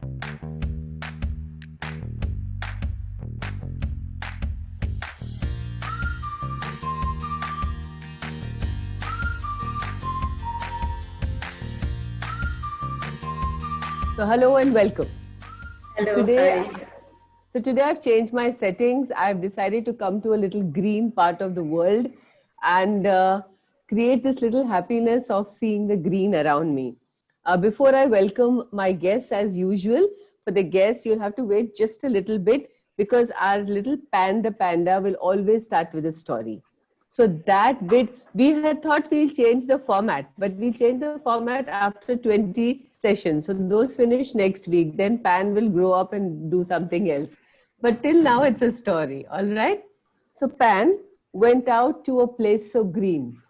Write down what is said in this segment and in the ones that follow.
So hello and welcome. Hello, Today, hi. today I've changed my settings. I've decided to come to a little green part of the world and create this little happiness of seeing the green around me. Before I welcome my guests, as usual, for the guests, you'll have to wait just a little bit because our little Pan the Panda will always start with a story. So that bit, we had thought we'll change the format, but we'll change the format after 20 sessions. So those finish next week. Then Pan will grow up and do something else. But till now, it's a story. All right. So Pan went out to a place so green.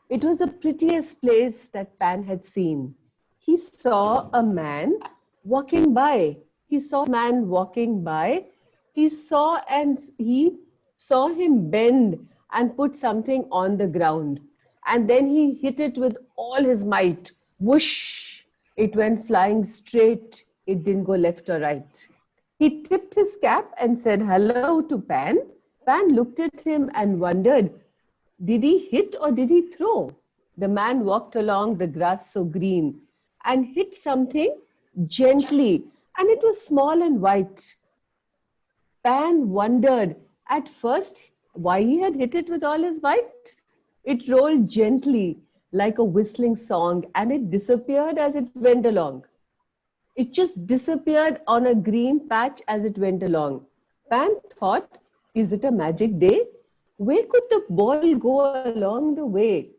It was the prettiest place that Pan had seen. He saw a man walking by. He saw a man walking by. He saw him bend and put something on the ground. And then he hit it with all his might. Whoosh! It went flying straight. It didn't go left or right. He tipped his cap and said hello to Pan. Pan looked at him and wondered, did he hit or did he throw? The man walked along the grass so green and hit something gently, and it was small and white. Pan wondered at first why he had hit it with all his might. It rolled gently like a whistling song and it disappeared as it went along. It just disappeared on a green patch as it went along. Pan thought, is it a magic day? Where could the ball go along the way?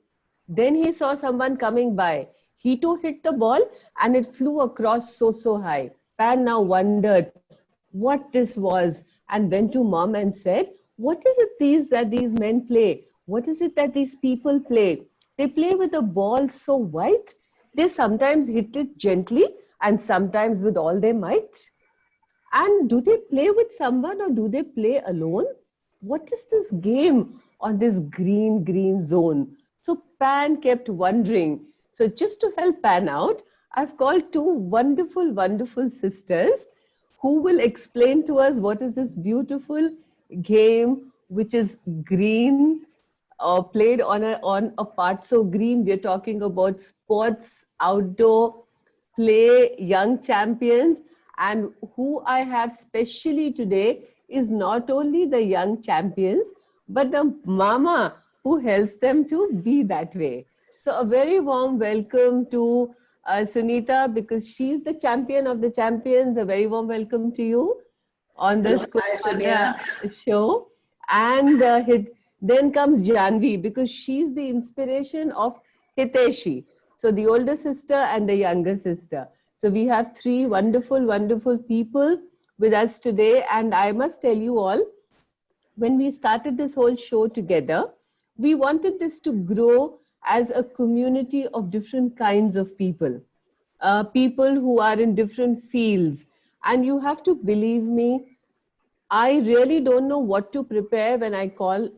Then he saw someone coming by. He too hit the ball and it flew across so high. Pan now wondered what this was and went to mom and said, what is it that these men play? What is it that these people play? They play with a ball so white. They sometimes hit it gently and sometimes with all their might. And do they play with someone or do they play alone? What is this game on this green zone? So Pan kept wondering. So just to help Pan out, I've called two wonderful sisters who will explain to us what is this beautiful game which is green played on a part so green. We're talking about sports, outdoor play, young champions, and who I have specially today is not only the young champions, but the mama who helps them to be that way. So a very warm welcome to Sunita because she's the champion of the champions. A very warm welcome to you on the Hello, Square hi, Panda Sonia. show. And then comes Janvi because she's the inspiration of Hiteshi. So the older sister and the younger sister. So we have three wonderful people with us today. And I must tell you all, when we started this whole show together, we wanted this to grow as a community of different kinds of people, people who are in different fields. And you have to believe me, I really don't know what to prepare when I call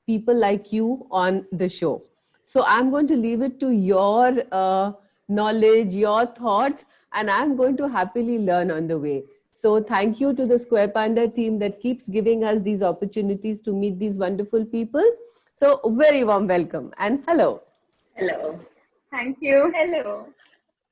people like you on the show. So I'm going to leave it to your knowledge, your thoughts, and I'm going to happily learn on the way. So thank you to the Square Panda team that keeps giving us these opportunities to meet these wonderful people. So very warm welcome and hello. Hello. Thank you. Hello.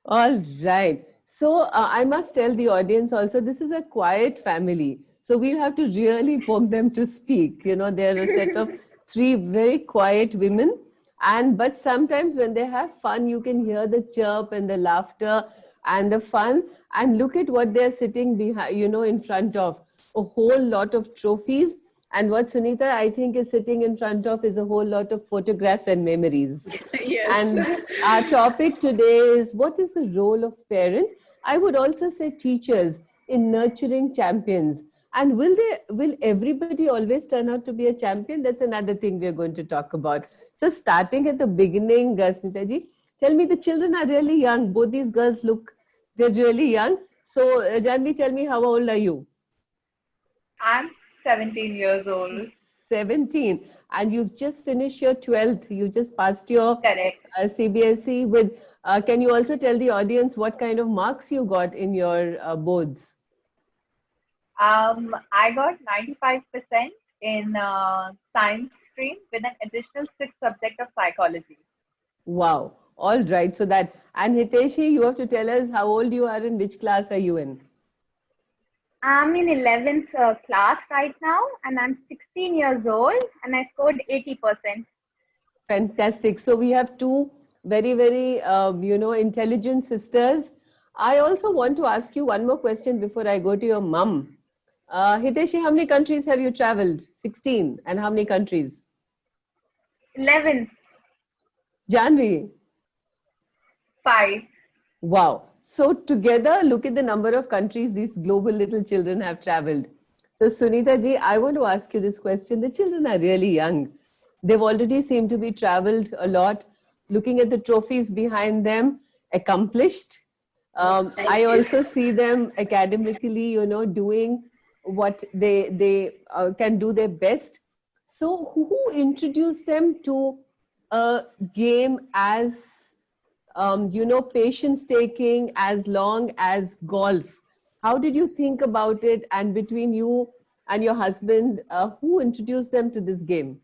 All right. So I must tell the audience also, this is a quiet family. So we'll have to really poke them to speak. You know, they're a set of three very quiet women. But sometimes when they have fun, you can hear the chirp and the laughter and the fun. And look at what they're sitting behind, in front of a whole lot of trophies. And what Sunita, I think, is sitting in front of is a whole lot of photographs and memories. Yes. And our topic today is what is the role of parents? I would also say teachers in nurturing champions. And will everybody always turn out to be a champion? That's another thing we're going to talk about. So starting at the beginning, Smita ji, tell me the children are really young. Both these girls they're really young. So Janvi, tell me how old are you? I'm 17 years old. 17, and you've just finished your 12th. You just passed your Correct. CBSE with Can you also tell the audience what kind of marks you got in your boards? I got 95% in science stream with an additional 6 subject of psychology. Wow. All right. So that, and Hiteshi, you have to tell us how old you are and which class are you in? I'm in 11th class right now, and I'm 16 years old, and I scored 80%. Fantastic. So we have two very, very, intelligent sisters. I also want to ask you one more question before I go to your mum. Hiteshi, how many countries have you traveled? 16. And how many countries? 11th. Janvi? 5. Wow. So together, look at the number of countries these global little children have traveled. So Sunita ji, I want to ask you this question. The children are really young. They've already seemed to be traveled a lot. Looking at the trophies behind them, accomplished. I also see them academically, doing what they can do their best. So who introduced them to a game as patience-taking as long as golf? How did you think about it? And between you and your husband, who introduced them to this game?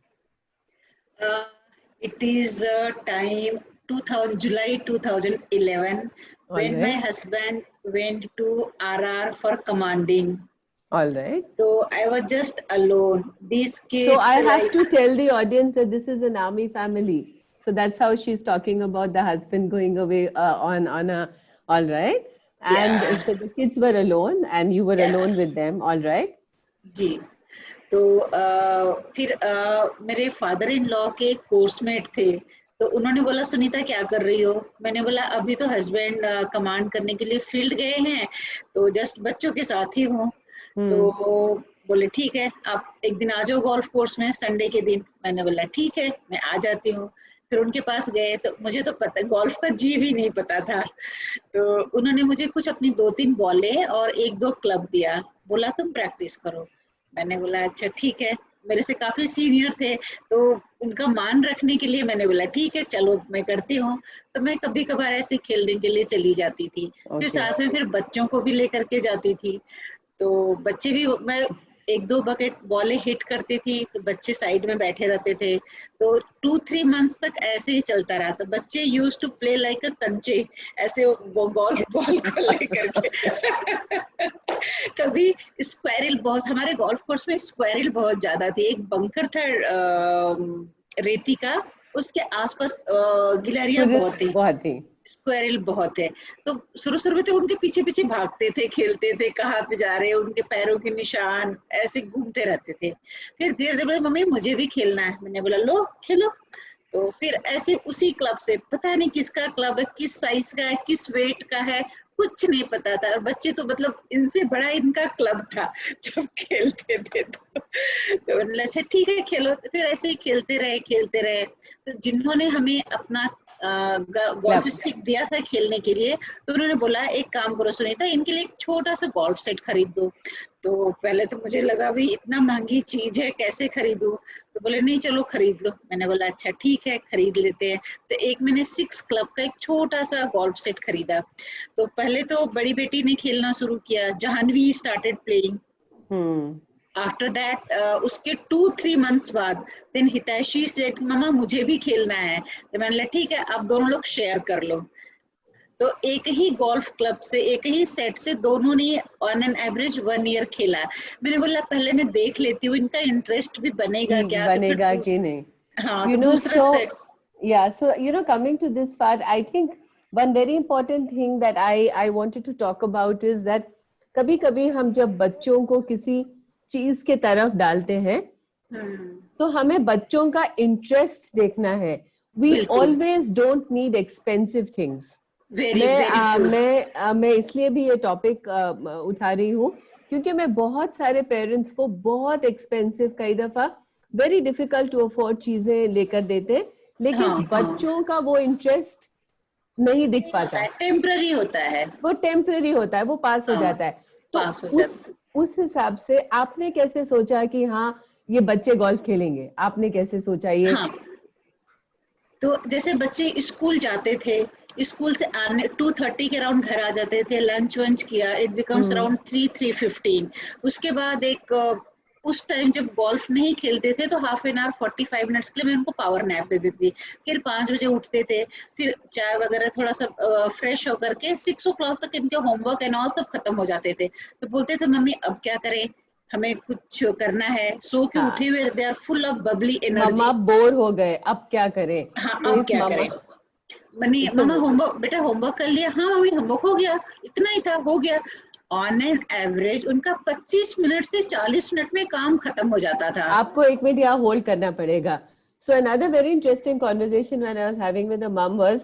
It is time 2000, July 2011 when my husband went to RR for commanding. All right. So I was just alone. These kids. So I have to tell the audience that this is an army family. So that's how she's talking about the husband going away on a, all right. And so the kids were alone and you were alone with them, all right. जी, तो फिर मेरे father in law के coursemate थे, तो उन्होंने बोला सुनीता क्या कर रही हो? मैंने बोला अभी तो हस्बैंड कमांड करने के लिए फील्ड गए हैं, तो जस्ट बच्चों के साथ ही हूँ। तो बोले ठीक है, आप एक दिन आ जाओ गोल्फ कोर्स में संडे के दिन। मैंने बोला ठीक है, मैं आ जाती हूँ। फिर उनके पास गए तो मुझे तो पता गोल्फ का जी भी नहीं पता था, तो उन्होंने मुझे कुछ अपनी 2-3 बॉलें और 1-2 क्लब दिया, बोला तुम प्रैक्टिस करो। मैंने बोला अच्छा ठीक है, मेरे से काफी सीनियर थे तो उनका मान रखने के लिए मैंने बोला ठीक है चलो मैं करती हूँ। तो मैं कभी कभार ऐसे खेलने के लिए चली जाती थी, फिर साथ में फिर बच्चों को भी लेकर के जाती थी, तो बच्चे भी, मैं 1-2 बकेट बॉलें हिट करती थी तो बच्चे साइड में बैठे रहते थे, तो 2-3 मंथ्स तक ऐसे ही चलता रहा। तो बच्चे use to play like a कंचे, ऐसे वो गोल्फ बॉल को लेकर के कभी स्क्वायरल, बहुत हमारे गोल्फ कोर्स में स्क्वायरल बहुत ज्यादा थी, एक बंकर था रेती का, उसके आसपास गिलहरियां बहुत थी, स्क्वायरल बहुत है। तो शुरू में तो उनके पीछे पीछे भागते थे, खेलते थे, कहाँ पे जा रहे हैं, उनके पैरों के निशान ऐसे घूमते रहते थे। फिर धीरे धीरे बोले मम्मी मुझे भी खेलना है, मैंने बोला लो खेलो। तो फिर ऐसे उसी क्लब से, पता नहीं किसका क्लब है, किस साइज का है, किस वेट का है, कुछ नहीं पता था। और बच्चे तो मतलब इनसे बड़ा इनका क्लब था जब खेलते थे तो बोला अच्छा ठीक है खेलो। तो फिर ऐसे ही खेलते रहे। तो जिन्होंने हमें अपना गोल्फ स्टिक दिया था खेलने के लिए, तो उन्होंने बोला एक काम करो सुनीता, इनके लिए एक छोटा सा गोल्फ सेट खरीद दो। तो पहले तो मुझे लगा भी इतना महंगी चीज है कैसे खरीदूं, तो बोले नहीं चलो खरीद लो। मैंने बोला अच्छा ठीक है खरीद लेते हैं। तो एक मैंने 6 क्लब का एक छोटा सा गोल्फ सेट खरीदा। तो पहले तो बड़ी बेटी ने खेलना शुरू किया, Janhvi started playing. After that उसके 2-3 मंथ्स बाद देन हितैषी सेड मामा मुझे भी खेलना है। तो मैंने बोला ठीक है आप दोनों लोग शेयर कर लो। तो एक ही गोल्फ क्लब से, एक ही सेट से दोनों ने ऑन एन एवरेज 1 ईयर खेला। मैंने बोला पहले मैं देख लेती हूँ इनका इंटरेस्ट भी बनेगा क्या, बनेगा कि नहीं। हाँ, तो दूसरा set. Yeah, so coming to this part, I think one very important thing that I wanted to talk about is that कभी-कभी हम जब बच्चों को किसी चीज के तरफ डालते हैं तो हमें बच्चों का इंटरेस्ट देखना है। We always don't need expensive things. मैं इसलिए भी ये टॉपिक उठा रही हूँ क्योंकि मैं बहुत सारे पेरेंट्स को बहुत एक्सपेंसिव, कई दफा वेरी डिफिकल्ट टू अफोर्ड चीजें लेकर देते हैं, लेकिन बच्चों का वो इंटरेस्ट नहीं दिख पाता, टेम्पररी होता है, वो टेम्पररी होता है, वो पास हो जाता है। तो उस हिसाब से आपने कैसे सोचा कि हाँ ये बच्चे गोल्फ खेलेंगे, आपने कैसे सोचा ये? तो जैसे बच्चे स्कूल जाते थे स्कूल से आने 2:30 के अराउंड घर आ जाते थे, लंच वंच किया, इट बिकम्स अराउंड 3:15। उसके बाद उस टाइम जब गोल्फ नहीं खेलते थे तो हाफ एन आवर 45 मिनट्स के लिए मैं उनको पावर नैप दे देती थी। फिर 5 बजे उठते थे, फिर चाय वगैरह थोड़ा सा फ्रेश होकर के 6 o'clock तक इनके होमवर्क एंड ऑल सब खत्म हो जाते थे। तो बोलते थे मम्मी अब क्या करें, हमें कुछ करना है। सो के हाँ, उठे हुए, they are full of bubbly mamma energy. Bore हो गए, अब क्या करें। हाँ तो अब इस क्या मम्मा करें, मनी तो मामा होमवर्क, बेटा होमवर्क कर लिया, हाँ मम्मी होमवर्क हो गया, इतना ही था, हो गया। ऑन एन एवरेज उनका 25 मिनट से 40 मिनट में काम खत्म हो जाता था। आपको एक मिनट यहाँ होल्ड करना पड़ेगा. So another very interesting conversation when I was having with a मम वाज,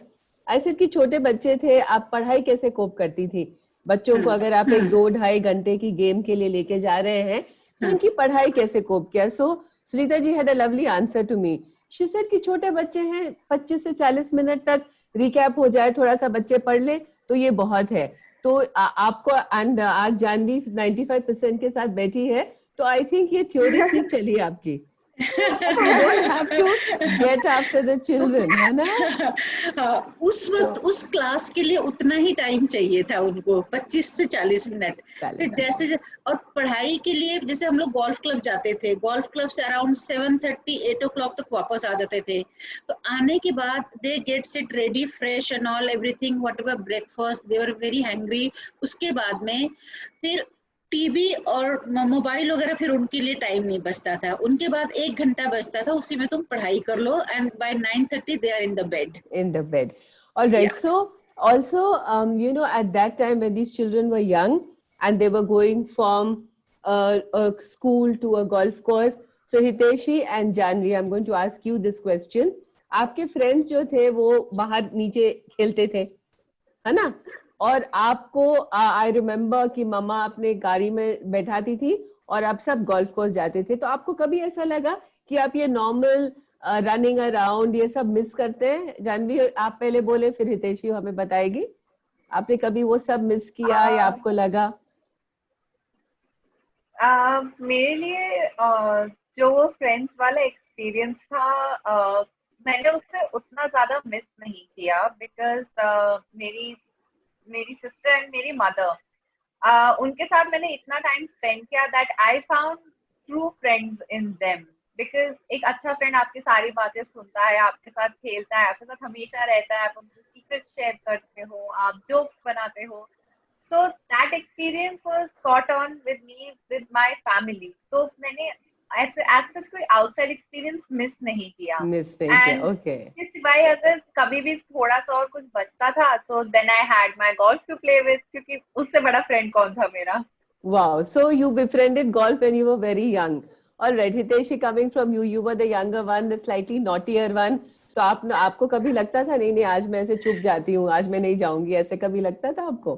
आई सेड कि छोटे बच्चे थे, आप पढ़ाई कैसे कोप करती थी? बच्चों को अगर आप एक 2-2.5 घंटे की गेम के लिए लेके जा रहे हैं तो उनकी पढ़ाई कैसे कोप किया? So Sunita ji had a lovely answer to me. She said कि छोटे बच्चे हैं, 25 से 40 मिनट तक रिकैप हो जाए, थोड़ा सा बच्चे पढ़ ले तो ये बहुत है. तो आपको एंड आज जानवी 95% के साथ बैठी है, तो आई थिंक ये थ्योरी ठीक चली आपकी. You don't have to get after the children, है ना? उस वक्त उस क्लास के लिए उतना ही टाइम चाहिए था उनको, 25 से 40 मिनट. फिर जैसे और पढ़ाई के लिए जैसे हम लोग गोल्फ क्लब जाते थे, गोल्फ क्लब से अराउंड 7:30 8 o'clock तक वापस आ जाते थे. तो आने के बाद they get sit ready fresh and all everything, whatever breakfast, they were very hungry. उसके बाद में फिर टीवी और मोबाइल वगैरह फिर उनके लिए टाइम नहीं बचता था. उनके बाद 1 घंटा बचता था, उसी में तुम पढ़ाई कर लो and by 9:30 they are in the bed. In the bed. All right. Yeah. So also, at that time when these children were young and they were going from a school to a golf course. So Hiteshi and Janvi, I'm going to ask you this question. आपके friends जो थे वो बाहर नीचे खेलते थे, है ना? और आपको आई रिमेम्बर कि मम्मा अपने गाड़ी में बैठाती थी और आप सब गोल्फ कोर्स जाते थे. तो आपको कभी ऐसा लगा कि आप ये नॉर्मल रनिंग अराउंड ये सब मिस करते हैं? जानवी आप पहले बोले, फिर हितेशी हमें बताएगी. आपने कभी वो सब मिस किया या आपको लगा? मेरे लिए जो फ्रेंड्स वाला एक्सपीरियंस था, मैंने उससे उतना ज्यादा मिस नहीं किया, बिकॉज मेरी सिस्टर एंड मेरी मदर, उनके साथ मैंने इतना टाइम स्पेंड किया that I found true friends in them. Because एक अच्छा फ्रेंड आपकी सारी बातें सुनता है, आपके साथ खेलता है, आपके साथ हमेशा रहता है, आप उनसे सीक्रेट्स शेयर करते हो, आप जोक्स बनाते हो. So that experience was caught on with me with my family. So मैंने as such कोई outside experience miss नहीं किया. मिस नहीं किया. ओके. इसके सिवाय अगर कभी भी थोड़ा सा और कुछ बचता था, so then I had my golf to play with, क्योंकि उससे बड़ा friend कौन था मेरा. Wow. So you befriended golf when you were very young. All right, Hiteshi, coming from you, you were the younger one, the slightly naughtier one. तो आपको कभी लगता था नहीं आज मैं ऐसे चुप जाती हूँ, आज मैं नहीं जाऊंगी, ऐसे कभी लगता था आपको?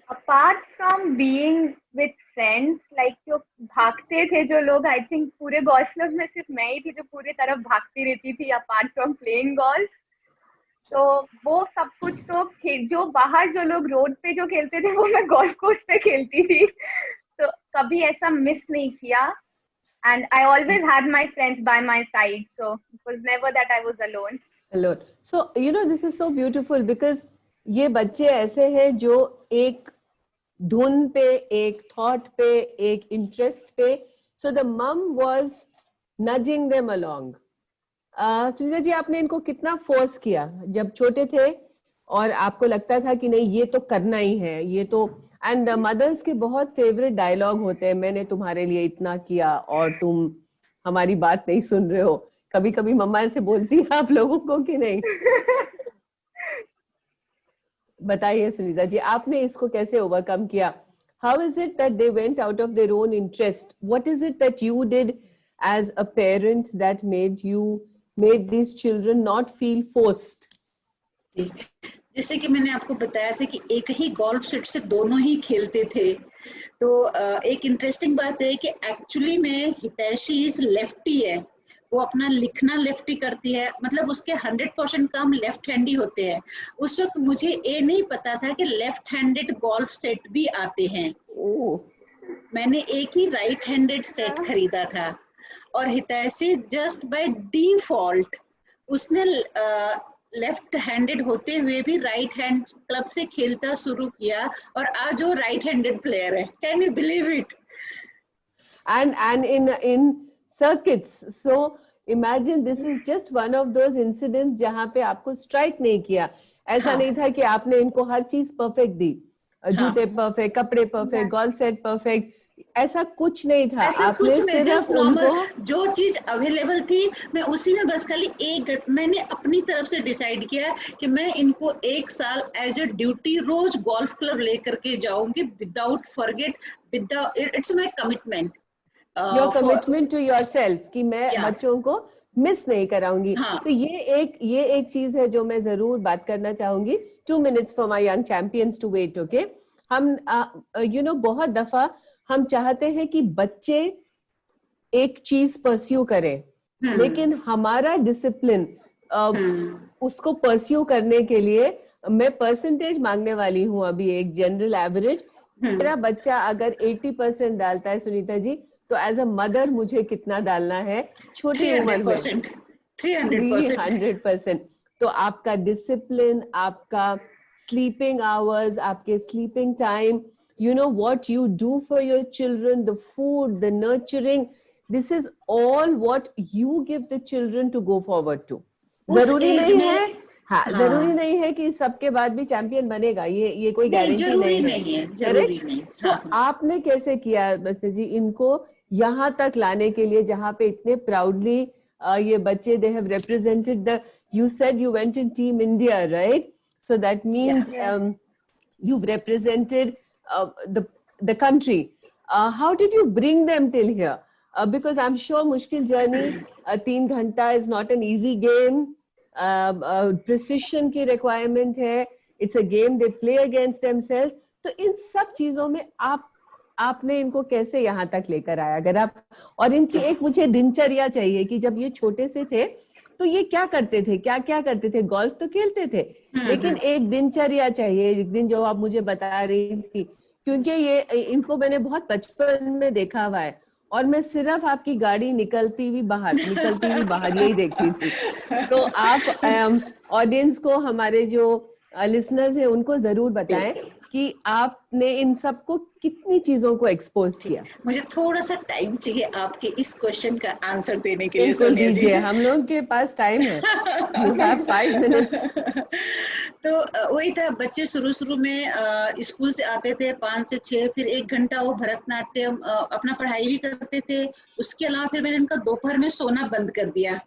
Apart from being with friends, like जो भागते थे जो लोग, I think पूरे golf club में सिर्फ मैं ही थी जो पूरी तरफ भागती रहती थी, apart from playing golf. तो वो सब कुछ तो जो बाहर जो लोग रोड पे जो खेलते थे वो मैं गोल्फ कोर्स पे खेलती थी. तो कभी ऐसा मिस नहीं किया. And I always had my friends by my side, so it was never that I was alone. Alone. So this is so beautiful because ये बच्चे ऐसे हैं जो एक धुन पे, एक थॉट पे, एक इंटरेस्ट पे. So the mom was nudging them along. Sunita ji, आपने इनको कितना फोर्स किया जब छोटे थे और आपको लगता था कि नहीं ये तो करना ही है, ये तो. एंड मदर्स के बहुत फेवरेट डायलॉग होते हैं, मैंने तुम्हारे लिए इतना किया और तुम हमारी बात नहीं सुन रहे हो. कभी कभी मम्मा ऐसे बोलती है आप लोगों को कि नहीं? बताइए सुनीता जी, आपने इसको कैसे ओवरकम किया? How is it that they went out of their own interest? What is it that you did as a parent that made these children not feel forced? जैसे कि मैंने आपको बताया था कि एक ही गोल्फ सेट से दोनों ही खेलते थे. तो एक इंटरेस्टिंग बात है कि एक्चुअली में हितैषी इज लेफ्टी है, वो अपना लिखना लेफ्टी करती है, मतलब उसके 100% काम लेफ्ट हैंड ही होते हैं. उस वक्त मुझे ये नहीं पता था कि लेफ्ट हैंडेड गोल्फ सेट भी आते हैं. मैंने एक ही राइट हैंडेड सेट खरीदा था और हितैषी जस्ट बाय डिफॉल्ट उसने लेफ्ट हैंडेड होते हुए भी राइट हैंड क्लब से खेलता शुरू किया और आज वो राइट हैंडेड प्लेयर है. Can you believe it? And in circuits, so imagine this is just one of those incidents जहाँ पे आपको स्ट्राइक नहीं किया. ऐसा हाँ. नहीं था कि आपने इनको हर चीज परफेक्ट दी, जूते परफेक्ट, कपड़े परफेक्ट, गोल्फ सेट परफेक्ट, ऐसा कुछ नहीं था. ऐसा आपने कुछ नहीं, सिर्फ जस्ट नॉर्मल उनको जो चीज अवेलेबल थी मैं उसी में बस खाली मैंने अपनी तरफ से डिसाइड किया कि मैं इनको 1 साल एज अ ड्यूटी रोज गोल्फ क्लब लेकर के जाऊंगी without forget, without, it's my commitment. Your commitment to yourself कि मैं Yeah. बच्चों को मिस नहीं कराऊंगी. हाँ. तो ये एक चीज है जो मैं जरूर बात करना चाहूंगी. 2 minutes for my young champions to wait. Okay, हम बहुत दफा हम चाहते हैं कि बच्चे एक चीज परस्यू करें, लेकिन हमारा डिसिप्लिन उसको परस्यू करने के लिए, मैं परसेंटेज मांगने वाली हूँ अभी, एक जनरल एवरेज. मेरा बच्चा अगर 80% डालता है सुनीता जी, तो एज अ मदर मुझे कितना डालना है छोटी उम्र में? 300%. तो आपका डिसिप्लिन, आपका स्लीपिंग आवर्स, आपके sleeping time, you know what you do for your children, the food, the nurturing, this is all what you give the children to go forward to. जरूरी नहीं है, हाँ, जरूरी नहीं है कि सबके बाद भी चैंपियन बनेगा, ये कोई गारंटी नहीं है. जरूरी नहीं. So, आपने कैसे किया बस्तर जी इनको यहाँ तक लाने के लिए जहाँ पे इतने प्राउडली ये बच्चे, they have represented the, you said you went in Team India, right? So that means you've represented the country. How did you bring them till here? Because I'm sure मुश्किल journey, 3 घंटा is not an easy game. Precision की requirement है. It's a game they play against themselves. तो इन सब चीजों में आपने इनको कैसे यहाँ तक लेकर आया? अगर आप, और इनकी एक मुझे दिनचर्या चाहिए कि जब ये छोटे से थे तो ये क्या करते थे, क्या क्या करते थे? गोल्फ तो खेलते थे, लेकिन एक दिनचर्या चाहिए, एक दिन जो आप मुझे बता रही थी, क्योंकि ये इनको मैंने बहुत बचपन में देखा हुआ है और मैं सिर्फ आपकी गाड़ी निकलती हुई बाहर यही देखती थी. तो आप ऑडियंस को, हमारे जो लिसनर्स हैं, उनको जरूर बताएं कि आपने इन सबको कितनी चीजों को एक्सपोज किया. मुझे थोड़ा सा टाइम चाहिए आपके इस क्वेश्चन का आंसर देने के लिए. बिल्कुल दीजिए, हम लोग के पास टाइम है. You have 5 minutes. तो वही था, बच्चे शुरू में स्कूल से आते थे 5 से 6, फिर 1 घंटा वो भरतनाट्यम अपना पढ़ाई भी करते थे. उसके अलावा फिर मैंने इनका दोपहर में सोना बंद कर दिया.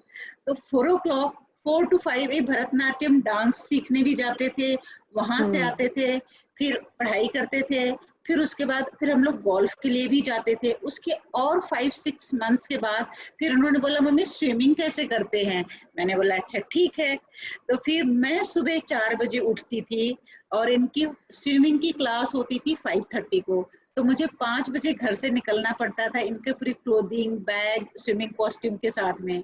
तो 4 to 5 ये भरतनाट्यम डांस सीखने भी जाते थे, वहां से आते थे, फिर पढ़ाई करते थे, फिर उसके बाद फिर हम लोग गोल्फ के लिए भी जाते थे. उसके और 5-6 मंथ्स के बाद फिर उन्होंने बोला मम्मी स्विमिंग कैसे करते हैं? मैंने बोला अच्छा ठीक है. तो फिर मैं सुबह 4 बजे उठती थी और इनकी स्विमिंग की क्लास होती थी 5:30 को. तो मुझे 5 बजे घर से निकलना पड़ता था इनके पूरी क्लोथिंग, बैग, स्विमिंग कॉस्ट्यूम के साथ में.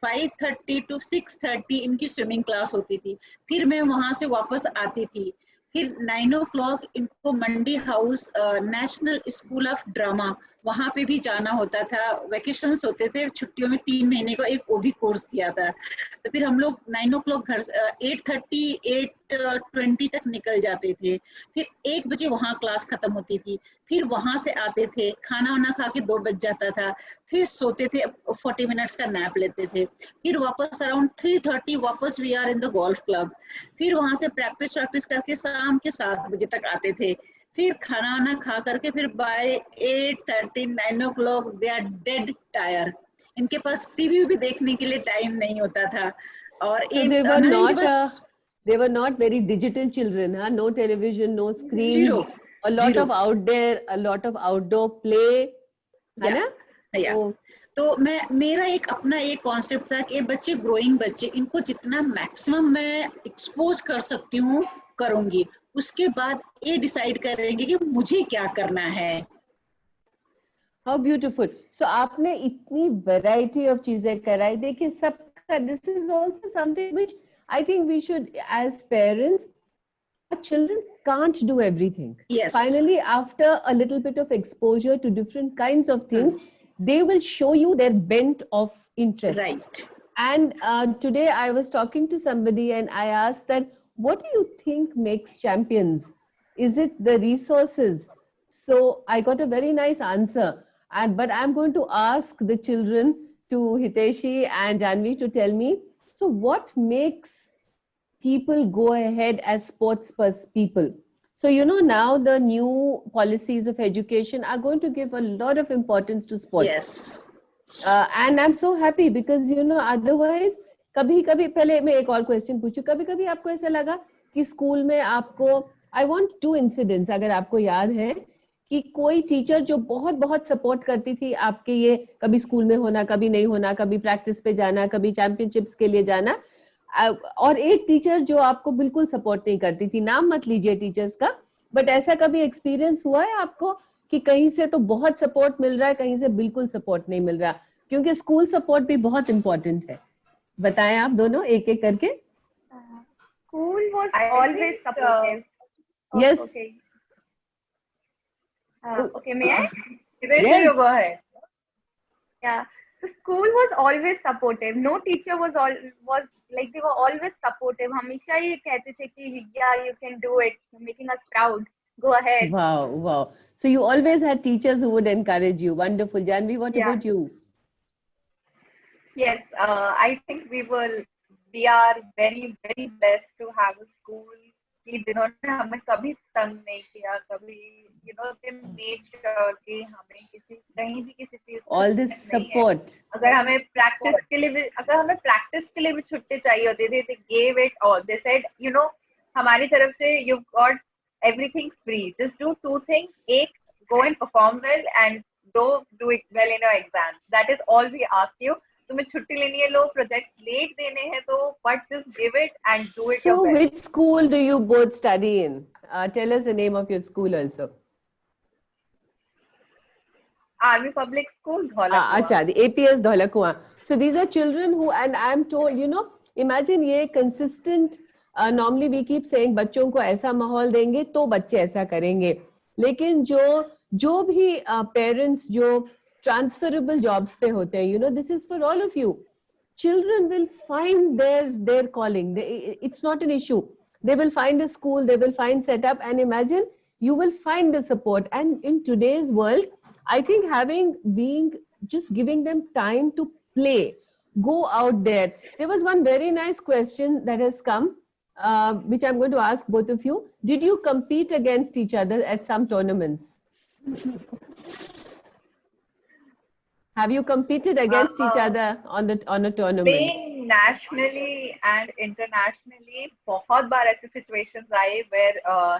5:30 to 6:30 इनकी स्विमिंग क्लास होती थी. फिर मैं वहां से वापस आती थी. फिर 9 o'clock इनको Mandi House National School of Drama, वहां पे भी जाना होता था. वेकेशंस होते थे छुट्टियों में, 3 महीने का एक वो भी कोर्स किया था. तो फिर हम लोग 9 o'clock घर 8:30 8:20 तक निकल जाते थे. फिर 1 बजे वहां क्लास खत्म होती थी. फिर वहां से आते थे, खाना वाना खा के 2 बज जाता था. फिर सोते थे, 40 मिनट्स का नैप लेते थे. फिर वापस अराउंड 3:30 वापस we are in the golf club. फिर वहां से प्रैक्टिस करके शाम के 7 बजे तक आते थे. फिर खाना वाना खा करके फिर by 8:30 9 o'clock they are dead tired. इनके पास टीवी भी देखने के लिए टाइम नहीं होता था. और they were not very digital children, huh? No television, no screens. Zero. A lot of outdoor play, है ना? तो मेरा एक अपना एक कॉन्सेप्ट था कि ये बच्चे, ग्रोइंग बच्चे, इनको जितना मैक्सिमम मैं एक्सपोज कर सकती हूँ करूंगी. उसके बाद ये डिसाइड करेंगे कि मुझे क्या करना है. How beautiful. So आपने इतनी variety of चीजें कराई. देखिए सबका, this is also something which I think we should, as parents, our children can't do everything. Yes. Finally, after a little bit of exposure to different kinds of things, they will show you their bent of interest. Right. And today I was talking to somebody and I asked that, what do you think makes champions? Is it the resources? So I got a very nice answer. But I'm going to ask the children, to Hiteshi and Janvi, to tell me, so what makes people go ahead as sports people? So, now the new policies of education are going to give a lot of importance to sports. Yes. And I'm so happy because otherwise कभी कभी, पहले मैं एक और question पूछूं, कभी कभी आपको ऐसा लगा कि स्कूल में आपको, आई वांट 2 इंसिडेंट्स, अगर आपको याद है, कि कोई टीचर जो बहुत बहुत सपोर्ट करती थी आपके, ये कभी स्कूल में होना, कभी नहीं होना, कभी प्रैक्टिस पे जाना, कभी चैंपियनशिप्स के लिए जाना, और एक टीचर जो आपको बिल्कुल सपोर्ट नहीं करती थी, नाम मत लीजिए टीचर्स का, बट ऐसा कभी एक्सपीरियंस हुआ है आपको कि कहीं से तो बहुत सपोर्ट मिल रहा है, कहीं से बिल्कुल सपोर्ट नहीं मिल रहा? क्योंकि स्कूल सपोर्ट भी बहुत इंपॉर्टेंट है. बताएं आप दोनों एक एक करके. School was always supportive. Yes. Okay. Okay, may I? Yes. You go ahead. Yeah. The school was always supportive. No teacher was like, they were always supportive. हमेशा ये कहते थे कि yeah, you can do it. You're making us proud. Go ahead. Wow. So you always had teachers who would encourage you. Wonderful. Janvi, what about you? Yes, I think we are very, very blessed to have a school कि जिन्होंने हमें कभी तंग नहीं किया, कभी they made sure कि हमें कहीं भी किसी चीज all this support. अगर हमें प्रैक्टिस के लिए भी छुट्टी चाहिए होती थी, they gave it all. They said, हमारी तरफ से you've got everything free. Just do 2 things. एक, go and perform well, and do it well in your exams. That is all we ask you. तुम्हें छुट्टी लेनी है, लो प्रोजेक्ट लेट देने हैं तो, but just give it and do it your best. So which school do you both study in? Tell us the name of your school also. Army Public School, Dholakua. Acha, the APS Dholakua. So these are children who, and I'm told, imagine ये consistent, normally we keep saying बच्चों को ऐसा माहौल देंगे तो बच्चे ऐसा करेंगे, लेकिन जो भी parents जो transferable jobs पे होते हैं, this is for all of you. Children will find their calling. It's not an issue. They will find a school, they will find setup, and imagine you will find the support. And in today's world, I think just giving them time to play, go out there. There was one very nice question that has come, which I'm going to ask both of you. Did you compete against each other at some tournaments? Have you competed against each other on a tournament? Playing nationally and internationally, बहुत बार ऐसे situations आए where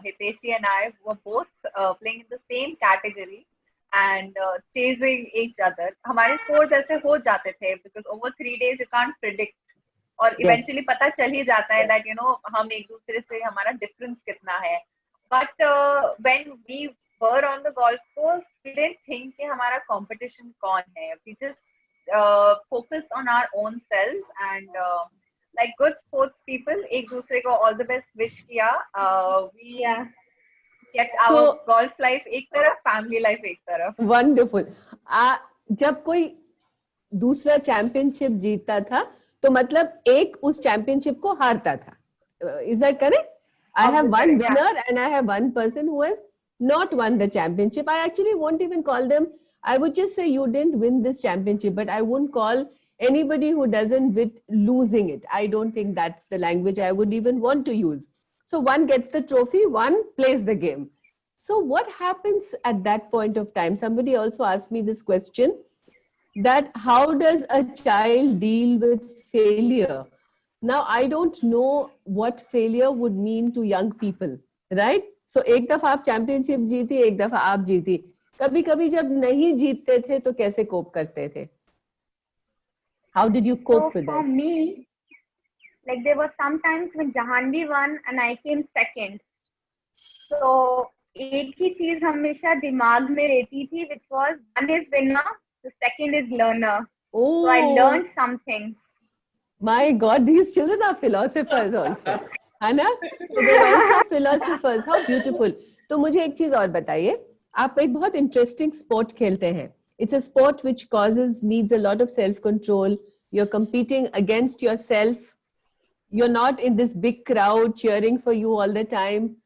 Hiteshi and I were both playing in the same category and chasing each other. हमारे scores ऐसे हो जाते थे because over 3 days you can't predict, और eventually पता चल ही जाता है that हम एक दूसरे से हमारा difference कितना है. But when we were on the golf course, we didn't think कि हमारा competition कौन है. We just focused on our own selves and like good sports people, एक दूसरे को all the best wish किया. We kept our golf life एक तरफ, family life एक तरफ. Wonderful. जब कोई दूसरा championship जीतता था, तो मतलब एक उस championship को हारता था. Is that correct? I have one winner and I have one person who has not won the championship. I actually won't even call them. I would just say you didn't win this championship, but I wouldn't call anybody who doesn't win losing it. I don't think that's the language I would even want to use. So one gets the trophy, one plays the game. So what happens at that point of time? Somebody also asked me this question, that how does a child deal with failure? Now, I don't know what failure would mean to young people, right? So एक दफा आप championship जीती, एक दफा आप जीती. कभी-कभी जब नहीं जीतते थे तो कैसे cope करते थे? How did you cope with it? For me, like there were some times when Jahanvi won and I came second. So एक ही चीज हमेशा दिमाग में रहती थी, which was one is winner, the second is learner. Oh. So I learned something. My God, these children are philosophers also. है ना? So they're also philosophers. How beautiful. तो मुझे एक चीज और बताइए, आप एक बहुत interesting sport खेलते हैं. It's a sport which needs a lot of self-control, you're competing against yourself, you're not in this big crowd cheering for you all the time.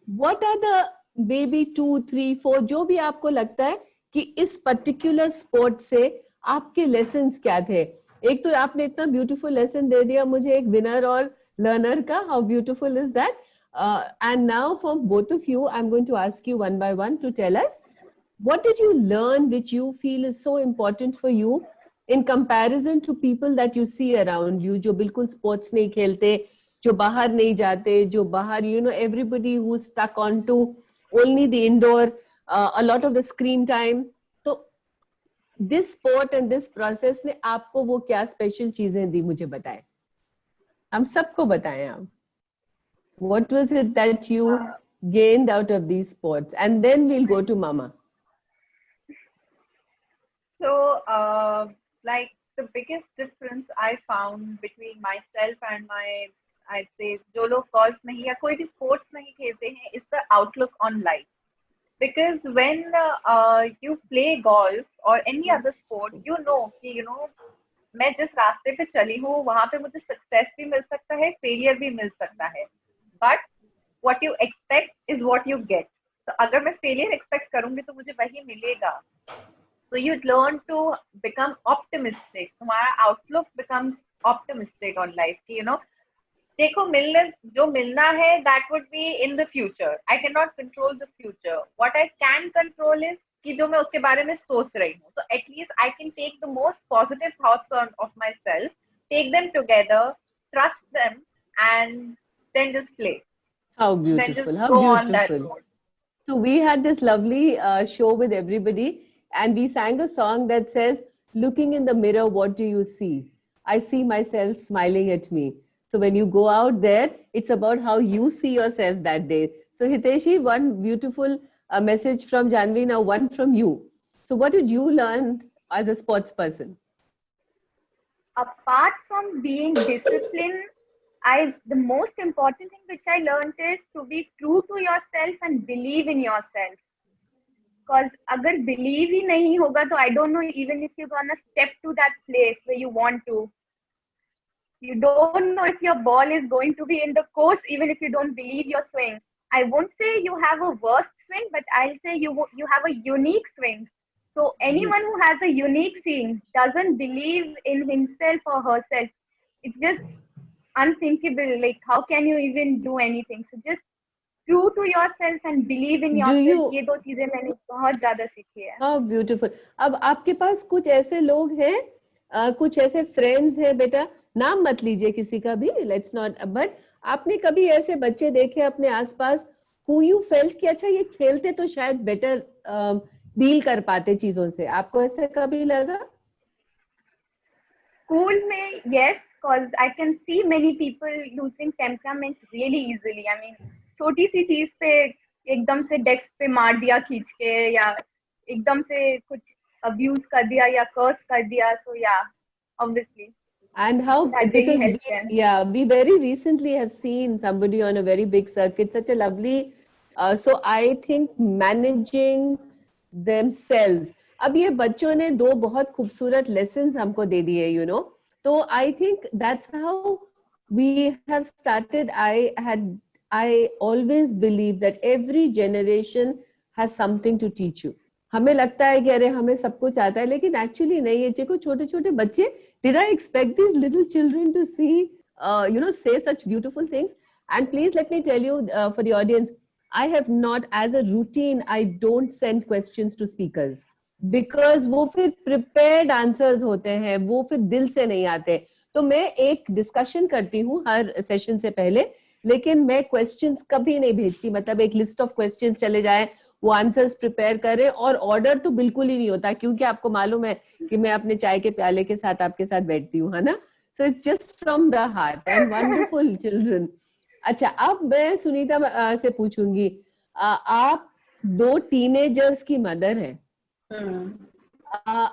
What are the maybe 2, 3, 4 जो भी आपको लगता है कि इस particular sport से आपके lessons क्या थे? एक तो आपने इतना ब्यूटीफुल लेसन दे दिया मुझे एक विनर और लर्नर का, how beautiful is that. And now for both of you, I'm going to ask you one by one to tell us, what did you learn which you feel is so important for you in comparison to people that you see around you, जो बिल्कुल sports नहीं खेलते, जो बाहर नहीं जाते, जो बाहर, you know, everybody who's stuck on to only the indoor, a lot of the screen time. तो this sport and this process ने आपको वो क्या special चीजें दी, मुझे बताएं. हम सबको बताएं आप. What was it that you gained out of these sports? And then we'll go to Mama. So, like the biggest difference I found between myself and my, I'd say, जो लोग golf नहीं या कोई भी sports नहीं खेलते हैं, is the outlook on life. Because when you play golf or any other sport, you know कि मैं जिस रास्ते पे चली हूँ वहां पे मुझे सक्सेस भी मिल सकता है, फेलियर भी मिल सकता है, but what you expect is what you get. तो अगर मैं फेलियर एक्सपेक्ट करूंगी तो मुझे वही मिलेगा. So you learn to become optimistic. तुम्हारा outlook becomes optimistic on life कि देखो जो मिलना है that would be in the future. I can not control the future. What I can control is कि जो मैं उसके बारे में सोच रही हूँ. So at least I can take the most positive thoughts of my self, take them together, trust them and then just play. How Then beautiful, just how go on that beautiful. mode. So we had this lovely show with everybody, and we sang a song that says, looking in the mirror, what do you see? I see myself smiling at me. So when you go out there, it's about how you see yourself that day. So Hiteshi, one beautiful message from Janvi, now one from you. So what did you learn as a sports person? Apart from being disciplined, the most important thing which I learned is to be true to yourself and believe in yourself. Because agar believe hi nahi hoga, to I don't know even if you're gonna step to that place where you want to. You don't know if your ball is going to be in the course, even if you don't believe your swing. I won't say you have a worst swing, but I'll say you have a unique swing. So anyone who has a unique swing doesn't believe in himself or herself. It's just unthinkable. Like, how can you even do anything? So just true to yourself and believe in yourself. ये दो चीजें मैंने बहुत ज्यादा सीखी है. How beautiful. अब आपके पास कुछ ऐसे लोग हैं, कुछ ऐसे फ्रेंड्स हैं, बेटा नाम मत लीजिए किसी का भी, लेट्स नॉट, बट आपने कभी ऐसे बच्चे देखे अपने आसपास who you felt कि अच्छा ये खेलते तो शायद बेटर डील कर पाते चीजों से? आपको ऐसे कभी लगा? School में, yes, because I can see many people losing temperament really easily. I mean, छोटी सी चीज पे एकदम से डेस्क पे मार दिया खींच के, या एकदम से कुछ अब्यूज कर दिया या कर्स कर दिया. So yeah, obviously. And how, because we very recently have seen somebody on a very big circuit, such a lovely, so I think managing themselves. अब ये बच्चों ने दो बहुत खूबसूरत lessons हमको दे दिए, you know. So I think that's how we have started. I always believe that every generation has something to teach you. हमें लगता है कि अरे हमें सब कुछ आता है, लेकिन एक्चुअली नहीं है. देखो छोटे छोटे बच्चे, did I expect these little children to see, say such beautiful things? And please let me tell you, for the audience, I have not, as a routine, I don't send questions to speakers, because वो फिर prepared answers होते हैं, वो फिर दिल से नहीं आते. तो मैं एक डिस्कशन करती हूँ हर सेशन से पहले, लेकिन मैं क्वेश्चंस कभी नहीं भेजती. मतलब एक लिस्ट ऑफ क्वेश्चंस चले जाए, वो आंसर्स प्रिपेयर करें, और ऑर्डर तो बिल्कुल ही नहीं होता, क्योंकि आपको मालूम है कि मैं अपने चाय के प्याले के साथ आपके साथ बैठती हूँ, है ना. So it's just from the heart and wonderful children. अच्छा, अब मैं सुनीता से पूछूंगी, आप दो टीनेजर्स की मदर हैं.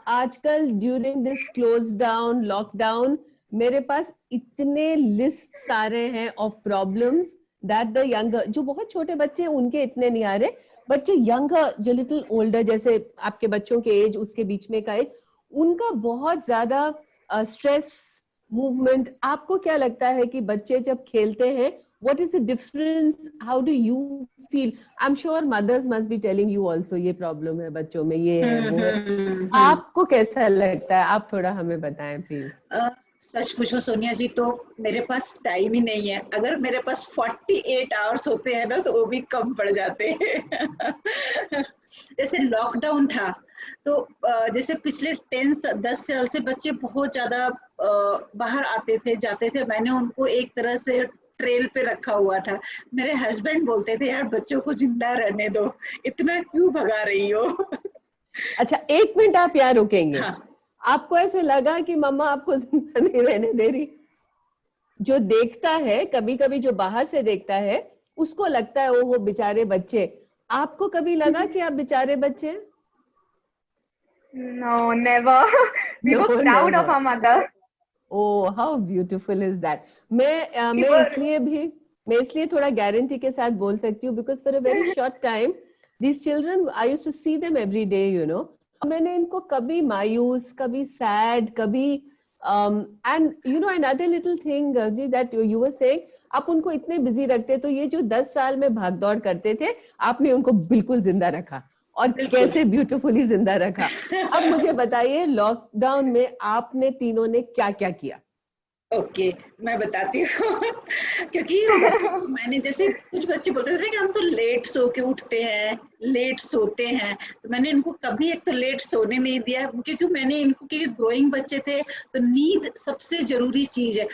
आजकल during this close down lockdown मेरे पास इतने लिस्ट आ रहे हैं of problems that the younger, जो बहुत छोटे बच्चे हैं उनके इतने नहीं आ रहे, बट जो यंगर, जो लिटिल ओल्डर, जैसे आपके बच्चों के एज, उसके बीच में का एज, उनका बहुत ज्यादा स्ट्रेस मूवमेंट, आपको क्या लगता है कि बच्चे जब खेलते हैं, what is the difference, how do you feel? I'm sure mothers must be telling you also ये problem है बच्चों में, ये है वो है, आपको कैसा लगता है? आप थोड़ा हमें बताएं प्लीज। सच पूछो सोनिया जी तो मेरे पास टाइम ही नहीं है। अगर मेरे पास 48 आवर्स होते हैं ना तो वो भी कम पड़ जाते हैं। जैसे लॉकडाउन था तो जैसे पिछले 10 साल से बच्चे बहुत ज्यादा बाहर आते थे जाते थे। मैंने उनको एक तरह से ट्रेल पे रखा हुआ था। मेरे हस्बैंड बोलते थे यार बच्चों को जिंदा रहने दो, इतना क्यों भगा रही हो। अच्छा, 1 मिनट आप यहाँ रुकेंगे। हाँ। आपको ऐसे लगा कि मम्मा आपको जिंदा नहीं रहने दे रही? जो देखता है, कभी कभी जो बाहर से देखता है उसको लगता है वो बेचारे बच्चे। आपको कभी लगा कि आप बेचारे बच्चे? No, never. We No, were proud of never. our mother. Oh, how beautiful is that. मैं इसलिए थोड़ा गारंटी के साथ बोल सकती हूँ because for a very short time these children I used to see them every day, you know. मैंने इनको कभी मायूस, कभी sad, कभी and you know another little thing ji that you were saying, आप उनको इतने बिजी रखते तो ये जो 10 साल में भागदौड़ करते थे आपने उनको बिल्कुल जिंदा रखा, और कैसे ब्यूटीफुली जिंदा रखा। अब मुझे बताइए लॉकडाउन में आपने तीनों ने क्या क्या किया? ओके, मैं बताती हूँ। क्योंकि मैंने जैसे कुछ बच्चे बोलते थे कि हम तो लेट सो के उठते हैं, लेट सोते हैं, तो मैंने इनको कभी एक तो लेट सोने नहीं दिया। क्योंकि मैंने इनको, क्योंकि ग्रोइंग बच्चे थे तो नींद सबसे जरूरी चीज है।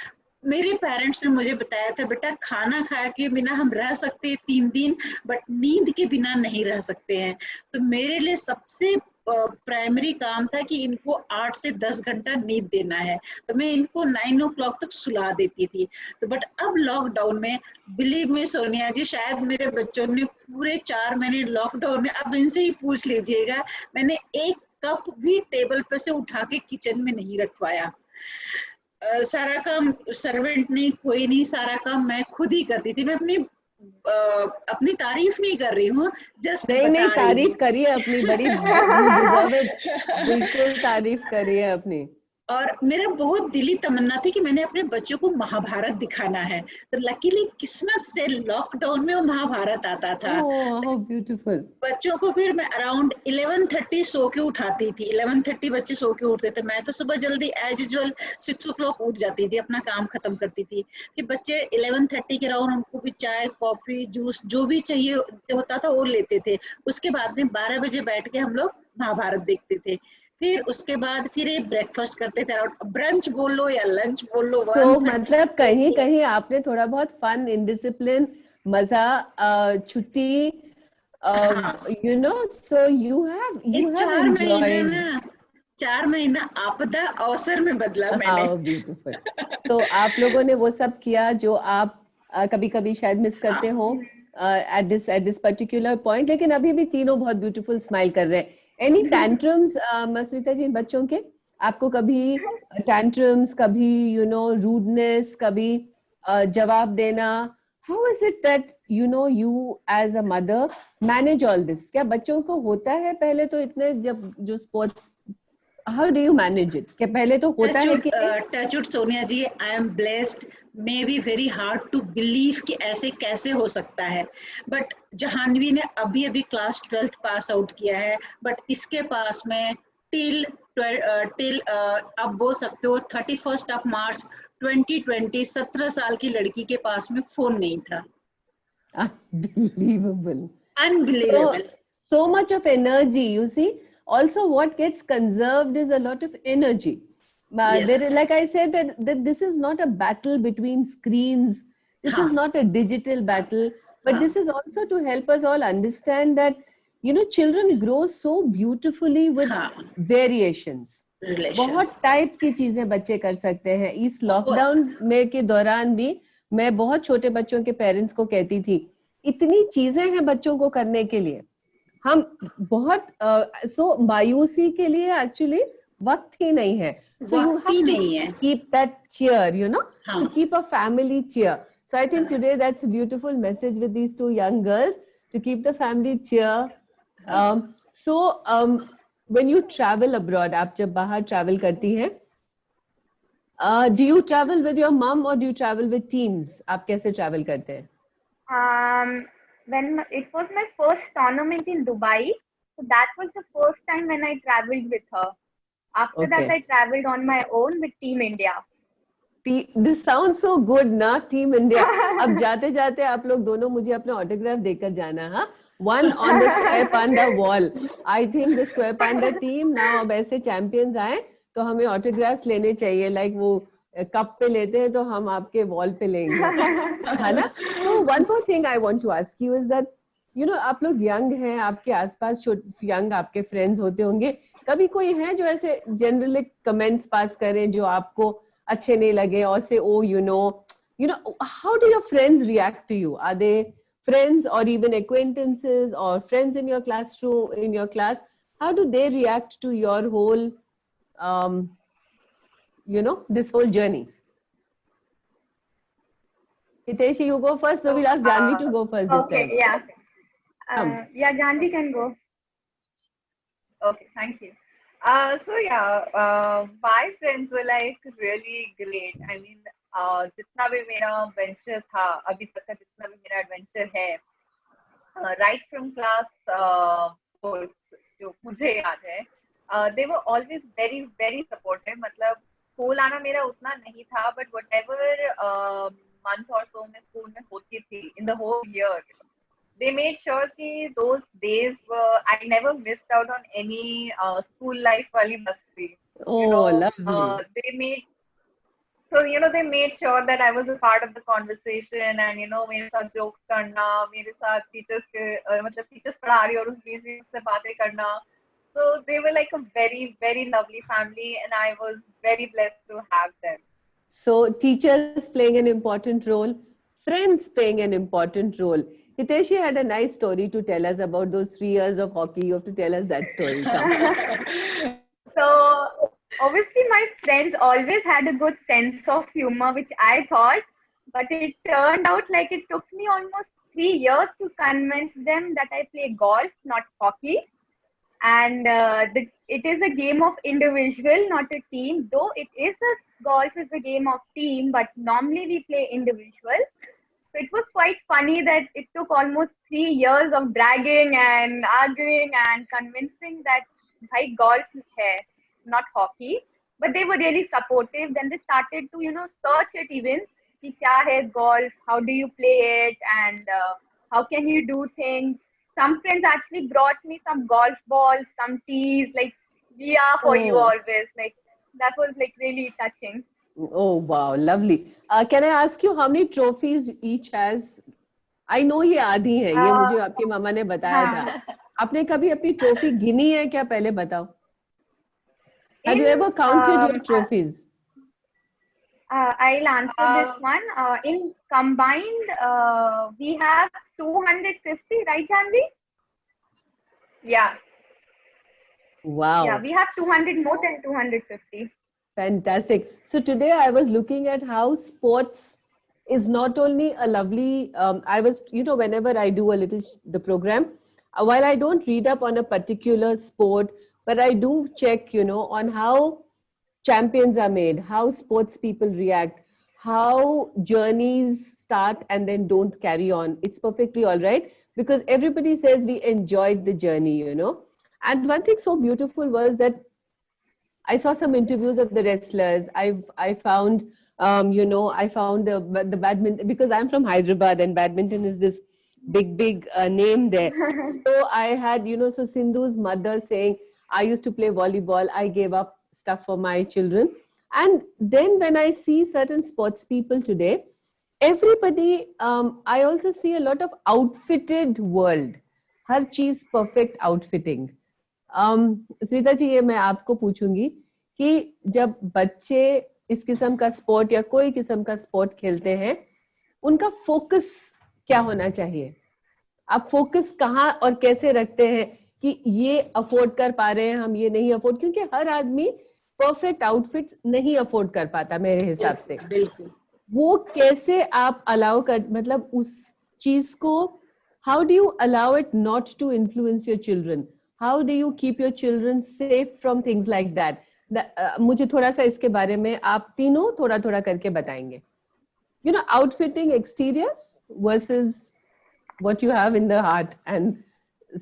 मेरे पेरेंट्स ने मुझे बताया था बेटा खाना खा के बिना हम रह सकते हैं 3 दिन, बट नींद के बिना नहीं रह सकते हैं। तो मेरे लिए सबसे प्राइमरी काम था कि इनको 8 से 10 घंटा नींद देना है। तो मैं इनको 9 o'clock तक सुला देती थी। तो बट अब लॉकडाउन में बिलीव में सोनिया जी, शायद मेरे बच्चों ने पूरे 4 महीने लॉकडाउन में, अब इनसे ही पूछ लीजिएगा, मैंने एक कप भी टेबल पर से उठा के किचन में नहीं रखवाया। सारा काम सर्वेंट नहीं, कोई नहीं, सारा काम मैं खुद ही करती थी। मैं अपनी तारीफ नहीं कर रही हूँ, जस्ट नहीं तारीफ करिए अपनी, बड़ी you deserve it, बिल्कुल तारीफ करिए अपनी। और मेरा बहुत दिली तमन्ना थी कि मैंने अपने बच्चों को महाभारत दिखाना है। तो लकीली किस्मत से लॉकडाउन में वो महाभारत आता था। How beautiful. बच्चों को फिर मैं अराउंड 11:30 सो के उठाती थी। 11:30 बच्चे सो के उठते थे। मैं तो सुबह जल्दी एज यूजुअल 6 o'clock उठ जाती थी, अपना काम खत्म करती थी। फिर बच्चे 11:30 के अराउंड उनको भी चाय कॉफी जूस जो भी चाहिए होता था वो लेते थे। उसके बाद में 12 बजे बैठ के हम लोग महाभारत देखते थे। फिर उसके बाद फिर एक ब्रेकफास्ट करते थे, ब्रंच बोल लो या लंच बोल लो। तो मतलब कहीं कहीं आपने थोड़ा बहुत फन, इनडिसिप्लिन, मजा, छुट्टी, you know, so you have enjoyed. 4 महीना आपदा अवसर में बदला मैंने। How beautiful. सो आप लोगों ने वो सब किया जो आप कभी कभी शायद मिस करते हो एट दिस पर्टिकुलर पॉइंट, लेकिन अभी भी तीनों बहुत ब्यूटीफुल स्माइल कर रहे हैं। एनी टैंट्रम्स मस्मिता जी बच्चों के? आपको कभी टैंट्रम्स, कभी यू नो रूडनेस, कभी जवाब देना? How is it that you know you as a mother manage all this? क्या बच्चों को होता है पहले तो इतने जब जो sports, how do you manage it? क्या पहले तो होता है कि touchwood Sonia ji, I am blessed. Maybe very hard to believe कि ऐसे कैसे हो सकता है, बट जहानवी ने अभी अभी क्लास 12th पास आउट किया है, बट इसके पास में टिल आप बोल सकते हो 31 मार्च 2020 17 साल की लड़की के पास में फोन नहीं था। Unbelievable. So much of energy, you see. Also, what gets conserved is a lot of energy. Yes. There is, like I said, that this is not a battle between screens. This is not a digital battle, but this is also to help us all understand that, you know, children grow so beautifully with variations. बहुत type की चीजें बच्चे कर सकते हैं। इस lockdown में के दौरान भी मैं बहुत छोटे बच्चों के पेरेंट्स को कहती थी, इतनी चीजें हैं बच्चों को करने के लिए, हम बहुत सो मायूसी के लिए एक्चुअली वक्त ही नहीं है। So you have to keep that cheer, you know, so keep a family cheer. So I think today that's a beautiful message with these two young girls, to keep the family cheer. When you travel abroad, आप जब बाहर travel करती हैं, Do you travel with your mom or do you travel with teams? आप कैसे travel करते हैं? When it was my first tournament in Dubai, so that was the first time when I traveled with her. After that, Okay. I traveled on my own with Team India. This sounds so good ना, Team India. अब जाते जाते आप लोग दोनों मुझे अपने autograph देकर जाना, हाँ? One on the Square Panda wall. I think the Square Panda team now अब ऐसे champions आए तो हमें autographs लेने चाहिए, like वो कप पे लेते हैं तो हम आपके वॉल पे लेंगे, है ना? So one more thing I want to ask you is that you know आप लोग young हैं, आपके आसपास young आपके friends होते होंगे, कभी कोई है जो ऐसे generally comments पास करें जो आपको अच्छे नहीं लगे, or say oh you know how do your friends react to you? Are they friends or even acquaintances or friends in your classroom, in your class? How do they react to your whole this whole journey? Hiteshi, you go first, so we'll ask Janvi to go first this Okay, time. yeah. Come. Yeah, Janvi can go. Okay, thank you. So yeah, my friends were like really great. I mean, जितना भी मेरा venture था, अभी तक का जितना भी मेरा adventure है, right from class fourth, जो मुझे याद है, they were always very very supportive. मतलब स्कूल आना मेरा उतना नहीं था, but whatever month or so मैं स्कूल में होती थी in the whole year, they made sure कि those days were I never missed out on any school life wali masti. Oh, lovely. They made sure that I was a part of the conversation and मेरे साथ jokes करना, मेरे साथ teachers के मतलब teachers पढ़ा रही और उस बीच में से बातें करना. So they were like a very very lovely family and I was very blessed to have them. So teachers playing an important role, friends playing an important role. Hiteshi had a nice story to tell us about those 3 years of hockey. You have to tell us that story. Come. So obviously my friends always had a good sense of humor, which I thought, but it turned out like it took me almost 3 years to convince them that I play golf, not hockey. And it is a game of individual, not a team. Though golf is a game of team, but normally we play individual. So it was quite funny that it took almost 3 years of dragging and arguing and convincing that bhai golf hai, not hockey. But they were really supportive. Then they started to search it even. Ki kya hai golf? How do you play it? And how can you do things? Some friends actually brought me some golf balls, some tees. Like we are for you Oh. always. Like that was like really touching. Oh, wow, lovely. Can I ask you how many trophies each has? I know ये आधी है, ये मुझे आपकी मामा ने बताया था. आपने कभी अपनी ट्रॉफी गिनी है क्या? पहले बताओ. Have you ever counted your trophies? I'll answer this one. In combined, we have 250, right, Janvi? Yeah. Wow. Yeah, we have 200, more than 250. Fantastic. So today I was looking at how sports is not only a lovely, I was, whenever I do a little, the program, while I don't read up on a particular sport, but I do check, on how champions are made, how sports people react, how journeys start and then don't carry on. It's perfectly all right because everybody says we enjoyed the journey, And one thing so beautiful was that I saw some interviews of the wrestlers. I found, I found the badminton because I'm from Hyderabad and badminton is this big name there. So I had, so Sindhu's mother saying, I used to play volleyball. I gave up stuff for my children. And then when I see certain sports people today, everybody, I also see a lot of outfitted world. हर चीज perfect outfitting. Smita जी, ये मैं आपको पूछूंगी कि जब बच्चे इस किस्म का स्पोर्ट या कोई किस्म का स्पोर्ट खेलते हैं, उनका फोकस क्या होना चाहिए? आप फोकस कहाँ और कैसे रखते हैं कि ये अफोर्ड कर पा रहे हैं, हम ये नहीं अफोर्ड, क्योंकि हर आदमी परफेक्ट आउटफिट्स नहीं अफोर्ड कर पाता मेरे हिसाब से. बिल्कुल. वो कैसे आप अलाउ कर, मतलब उस चीज को, how do you allow it not to influence your children? How do you keep your children safe from things like that? मुझे थोड़ा सा इसके बारे में आप तीनों थोड़ा थोड़ा करके बताएंगे. You know, outfitting exteriors versus what you have in the heart, and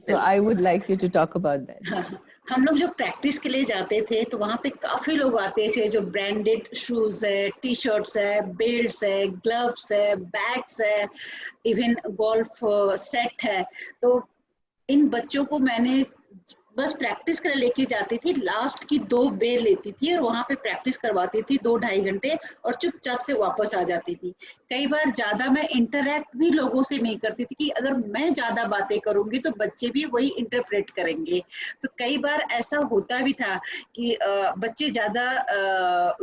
so I would like you to talk about that. हाँ, हम लोग जो प्रैक्टिस के लिए जाते थे तो वहाँ पे काफी लोग आते थे जो ब्रांडेड शूज है, टी शर्ट्स है, बेल्ट्स है, ग्लव्स है, बैग्स है, इवन गोल्फ सेट है. तो इन बच्चों को मैंने बस प्रैक्टिस के लिए लेके जाती थी. लास्ट की 2 बेर लेती थी और वहां पे प्रैक्टिस करवाती थी 2-2.5 घंटे और चुपचाप से वापस आ जाती थी. कई बार ज्यादा मैं इंटरैक्ट भी लोगों से नहीं करती थी कि अगर मैं ज्यादा बातें करूंगी तो बच्चे भी वही इंटरप्रेट करेंगे. तो कई बार ऐसा होता भी था कि बच्चे ज्यादा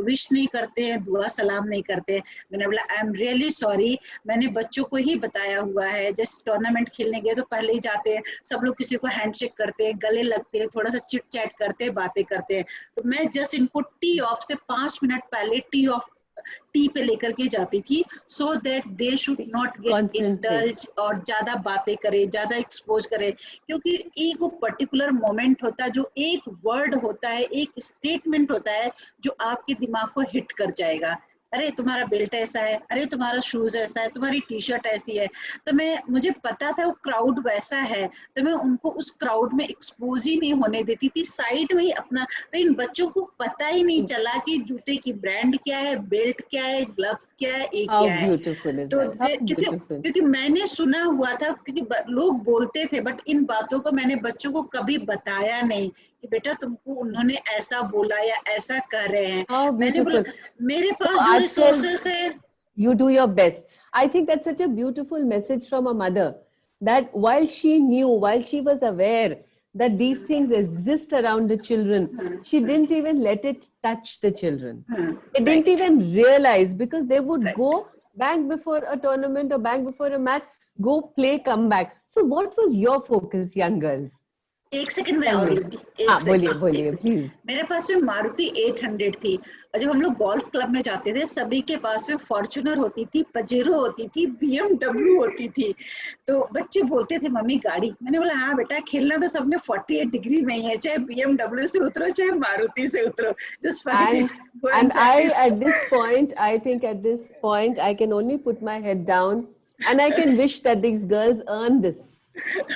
विश नहीं करते हैं, दुआ सलाम नहीं करते. मैंने बोला आई एम रियली सॉरी. मैंने बच्चों को ही बताया हुआ है, जैसे टूर्नामेंट खेलने गए तो पहले ही जाते हैं, सब लोग किसी को हैंडशेक करते हैं, गले लगते हैं, थोड़ा सा चिट चैट करते हैं, बातें करते हैं. तो मैं जस्ट इनको टी ऑफ से 5 मिनट पहले टी पे लेकर के जाती थी, so that they should not gate indulge और ज्यादा बातें करे, ज्यादा एक्सपोज करे. क्योंकि एक वो पर्टिकुलर मोमेंट होता है, जो एक वर्ड होता है, एक स्टेटमेंट होता है जो आपके दिमाग को हिट कर जाएगा. अरे तुम्हारा बेल्ट ऐसा है, अरे तुम्हारा शूज ऐसा है, तुम्हारी टी शर्ट ऐसी है. तो मुझे पता था वो क्राउड वैसा है, तो मैं उनको उस क्राउड में एक्सपोज ही नहीं होने देती थी, साइड में ही अपना. तो इन बच्चों को पता ही नहीं चला कि जूते की ब्रांड क्या है, बेल्ट क्या है, ग्लव्स क्या है, एक क्या है. तो क्योंकि मैंने सुना हुआ था, क्योंकि लोग बोलते थे, बट इन बातों को मैंने बच्चों को कभी बताया नहीं कि बेटा तुमको उन्होंने ऐसा बोला या ऐसा कर रहे हैं. मैंने बोला मेरे पास जो resources है. You do your best. I think that's such a beautiful message from a mother, that while she knew, while she was aware that these things exist around the children, she didn't even let it touch the children. They didn't even realize, because they would go bang before a tournament or bang before a match, go play, come back. So what was your focus, young girls? एक second में और बोलिए please. मेरे पास में मारुति 800 थी, और जब हम लोग गोल्फ क्लब में जाते थे सभी के पास में फॉर्च्यूनर होती थी, पजेरो होती थी, BMW होती थी. तो बच्चे बोलते थे मम्मी गाड़ी. मैंने बोला हाँ बेटा, खेलना तो सबने 48 डिग्री में ही है, चाहे BMW से उतरो चाहे मारुति से उतरो. Just and at this point I can only put my head down and I can wish that these girls earn this.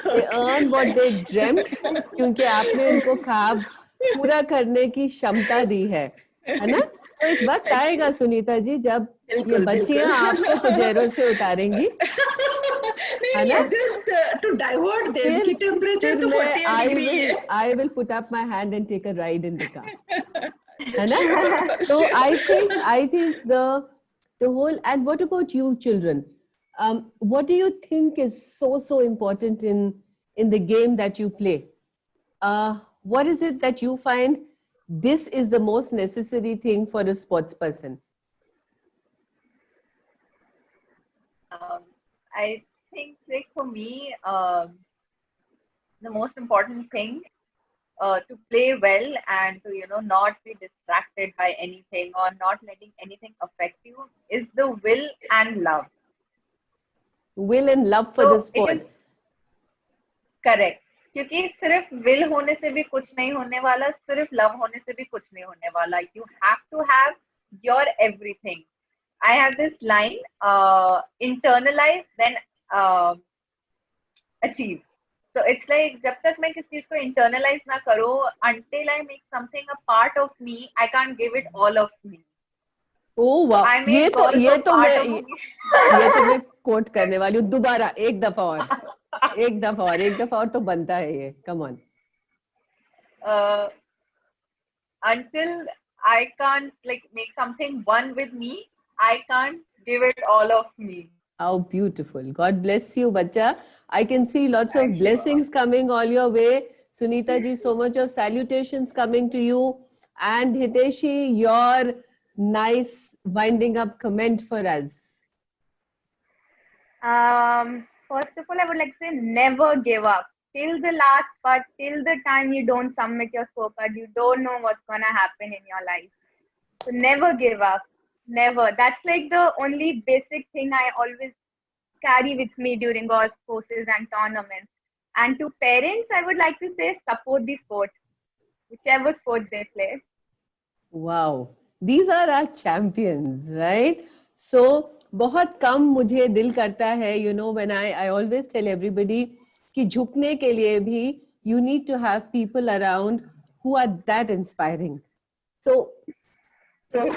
They earn what they dreamt, क्योंकि आपने उनको ख्वाब पूरा करने की क्षमता दी है ना. तो एक वक्त आएगा सुनीता जी जब ये बच्चियां आपको पजेरो से उतारेंगी, है ना. Just to divert them कि टेम्परेचर तो 48 डिग्री है. I will put up my hand and take a ride in the car, है ना. So I think the whole. And what about you children? What do you think is so important in the game that you play? What is it that you find this is the most necessary thing for a sports person? I think, like for me, the most important thing to play well and to not be distracted by anything or not letting anything affect you is the will and love. Will and love for the sport. Correct. क्योंकि सिर्फ will होने से भी कुछ नहीं होने वाला, सिर्फ लव होने से भी कुछ नहीं होने वाला. You have to have your everything. I have this line, internalize then achieve. So it's like जब तक मैं किस चीज को internalize ना करूँ, until I make something a part of me, I can't give it all of me. Oh wow! ये तो मैं कोट करने वाली हूँ दोबारा, एक दफा और तो बनता है ये. Come on. Until I can't make something one with me, I can't give it all of me. How beautiful! God bless you, bacha. I can see lots of blessings coming all your way. Sunita ji, so much of salutations coming to you. And Hiteshi, your nice winding up comment for us. First of all, I would like to say never give up. Till the last part, till the time you don't submit your scorecard, you don't know what's going to happen in your life. So never give up. Never. That's like the only basic thing I always carry with me during golf courses and tournaments. And to parents, I would like to say support the sport, whichever sport they play. Wow, these are our champions, right? So बहुत कम मुझे दिल करता है, you know, when I always tell everybody कि झुकने के लिए भी you need to have people around who are that inspiring. So So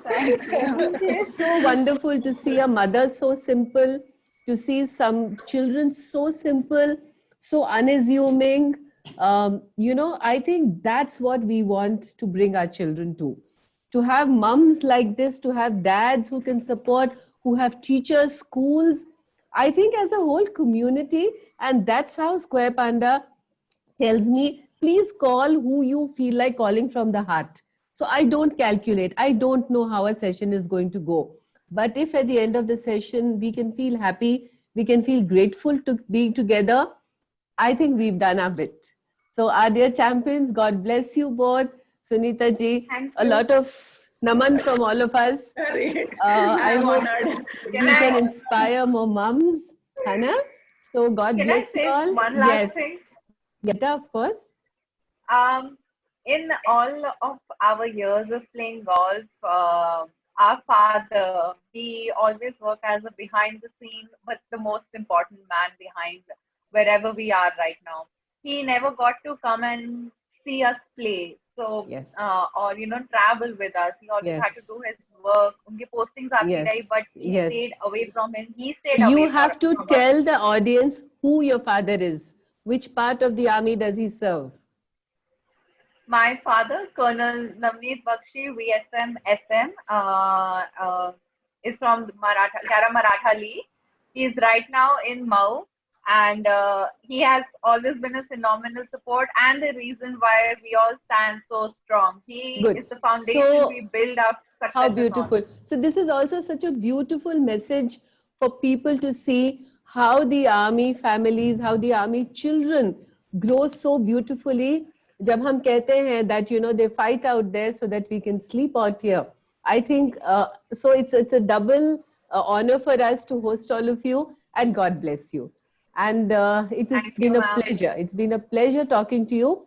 Thank you. it's so wonderful to see a mother so simple, to see some children so simple, so unassuming. You know, I think that's what we want to bring our children to have mums like this, to have dads who can support, who have teachers, schools. I think as a whole community, and that's how Square Panda tells me, please call who you feel like calling from the heart. So I don't calculate. I don't know how a session is going to go. But if at the end of the session we can feel happy, we can feel grateful to be together, I think we've done our bit. So our dear champions, God bless you both. Sunita ji, Thank a you. lot of naman from all of us. I I'm hope honored. we can inspire more mums, Hannah. So God Can I bless you say all. one last Yes, thing? yeah, of course. In all of our years of playing golf, our father, he always worked as a behind the scene, but the most important man behind wherever we are right now. He never got to come and see us play. So, Yes. or travel with us. He always had to Yes. do his work. उनकी postings आती Yes. रही, but we Yes. stayed away from him. He stayed You away have to from us. tell the audience who your father is. Which part of the army does he serve? My father, Colonel Navneet Bakshi, VSM SM, is from Maratha, Gara Maratha League. He is right now in Mau, and he has always been a phenomenal support and the reason why we all stand so strong. He Good. is the foundation So, we build our how successes on. beautiful. So this is also such a beautiful message for people to see how the army families, how the army children grow so beautifully. जब हम कहते हैं that you know they fight out there so that we can sleep out here. I think so. It's a double honor for us to host all of you, and God bless you. And it has Thank been you, a ma'am. pleasure. It's been a pleasure talking to you.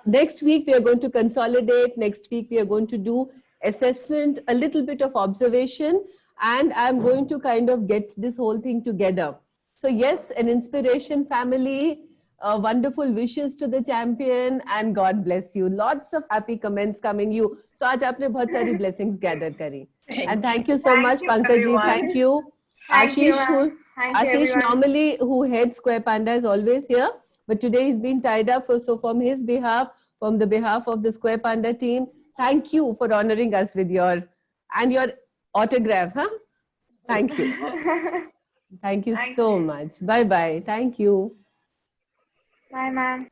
Next week, we are going to consolidate. Next week, we are going to do assessment, a little bit of observation, and I'm going to kind of get this whole thing together. So, yes, an inspiration family, wonderful wishes to the champion, and God bless you. Lots of happy comments coming you. So, आज आपने बहुत सारी blessings gather करी. And thank you so Thank much, you, Pankaj ji. everyone. Thank you. Thank you, Ashish, ma'am. Thank you, Ashish everyone. normally who heads Square Panda is always here, but today he's been tied up. So from his behalf, from the behalf of the Square Panda team, thank you for honoring us with your autograph, huh? Thank you. Thank you Thank so you. much. Bye bye. Thank you. Bye, ma'am.